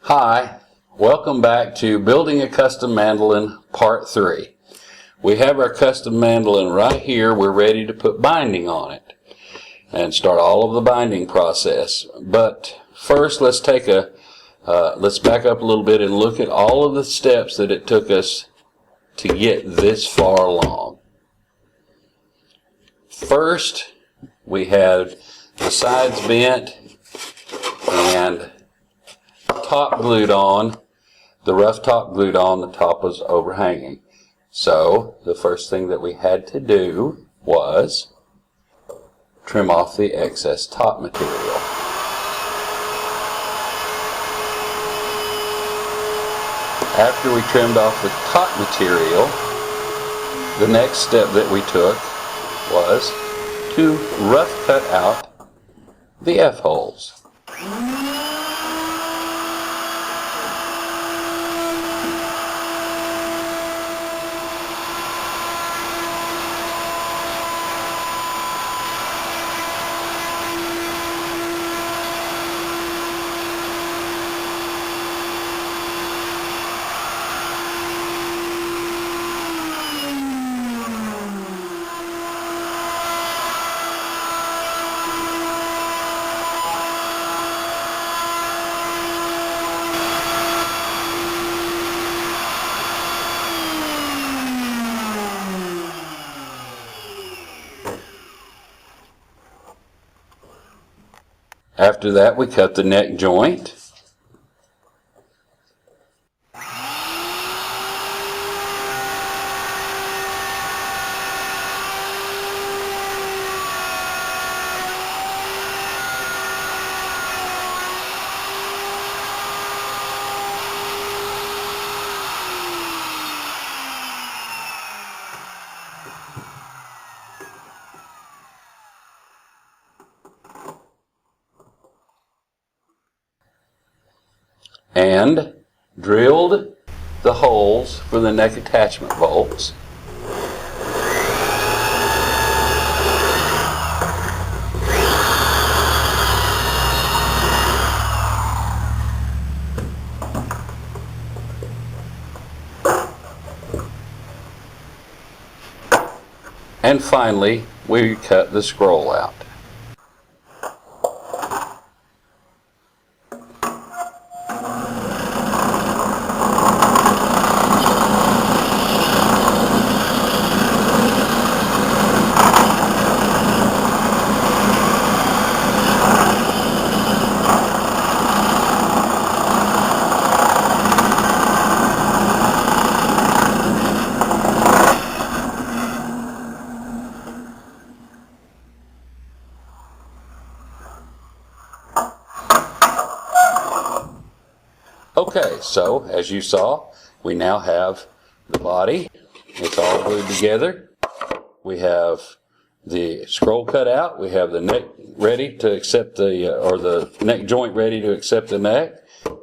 Hi, welcome back to Building a Custom Mandolin Part 3. We have our custom mandolin right here. We're ready to put binding on it and start all of the binding process. But first let's take let's back up a little bit and look at all of the steps that it took us to get this far along. First, we had the sides bent and top glued on, the rough top glued on, the top was overhanging. So the first thing that we had to do was trim off the excess top material. After we trimmed off the top material, the next step that we took was to rough cut out the F-holes. After that, we cut the neck joint. And drilled the holes for the neck attachment bolts. And finally, we cut the scroll out. Okay, so as you saw, we now have the body. It's all glued together. We have the scroll cut out. We have the neck ready to accept the neck joint ready to accept the neck.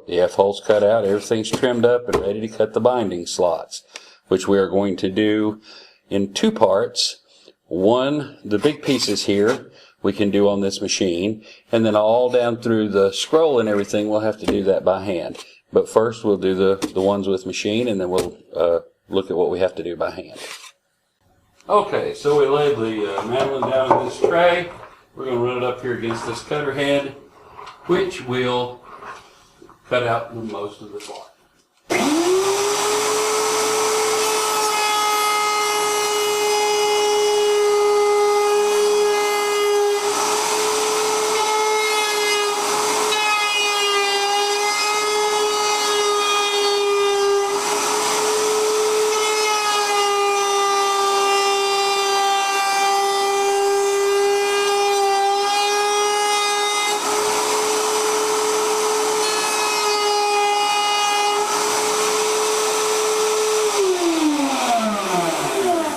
The F-holes cut out. Everything's trimmed up and ready to cut the binding slots, which we are going to do in two parts. One, the big pieces here, we can do on this machine, and then all down through the scroll and everything, we'll have to do that by hand. But first we'll do the ones with machine, and then we'll look at what we have to do by hand. Okay, so we laid the mandolin down in this tray. We're going to run it up here against this cutter head, which will cut out most of the part.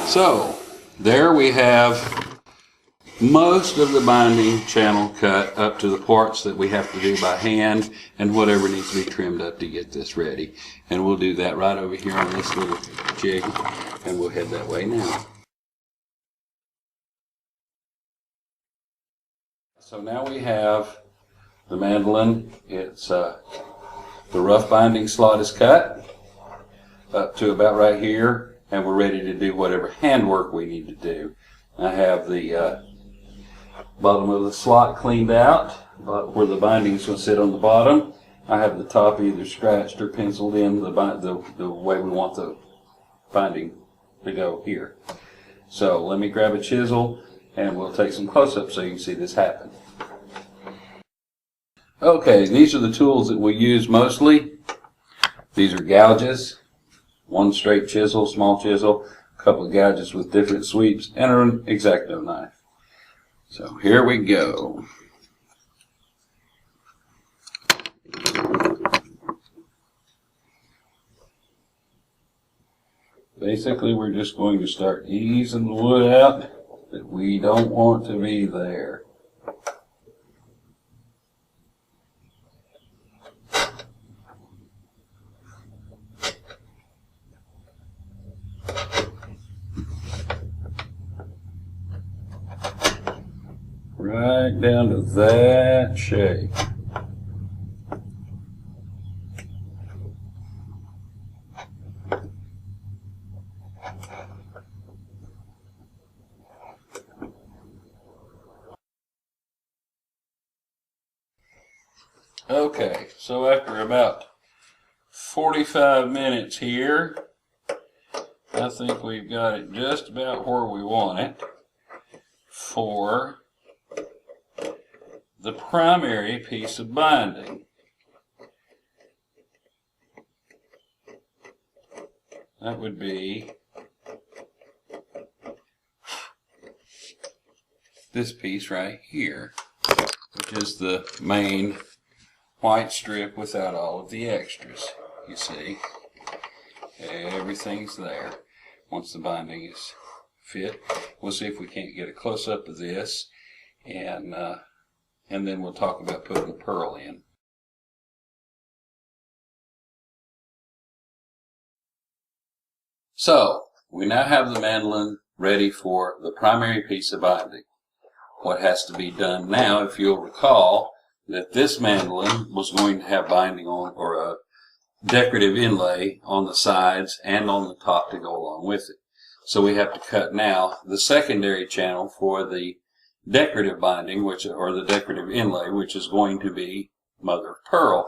So, there we have most of the binding channel cut up to the parts that we have to do by hand and whatever needs to be trimmed up to get this ready. And we'll do that right over here on this little jig, and we'll head that way now. So now we have the mandolin. We The rough binding slot is cut up to about right here, and we're ready to do whatever handwork we need to do. I have the bottom of the slot cleaned out, but where the binding is going to sit on the bottom. I have the top either scratched or penciled in the way we want the binding to go here. So let me grab a chisel and we'll take some close-ups so you can see this happen. Okay, these are the tools that we use mostly. These are gouges, one straight chisel, small chisel, a couple of gouges with different sweeps, and an X-Acto knife. So here we go. Basically, we're just going to start easing the wood out that we don't want to be there. Right down to that shape. Okay, so after about 45 minutes here, I think we've got it just about where we want it for the primary piece of binding. That would be this piece right here, which is the main white strip without all of the extras. You see, everything's there. Once the binding is fit, we'll see if we can't get a close-up of this, and then we'll talk about putting the pearl in. So, we now have the mandolin ready for the primary piece of binding. What has to be done now, if you'll recall, that this mandolin was going to have binding on, or a decorative inlay on the sides and on the top to go along with it. So we have to cut now the secondary channel for the decorative binding, or the decorative inlay, which is going to be mother of pearl,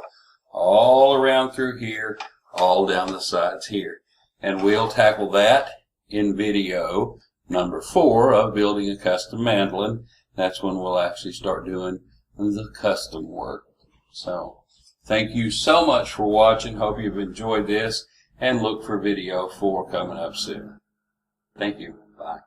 all around through here, all down the sides here. And we'll tackle that in video number 4 of building a custom mandolin. That's when we'll actually start doing the custom work. So thank you so much for watching. Hope you've enjoyed this, and look for video 4 coming up soon. Thank you. Bye.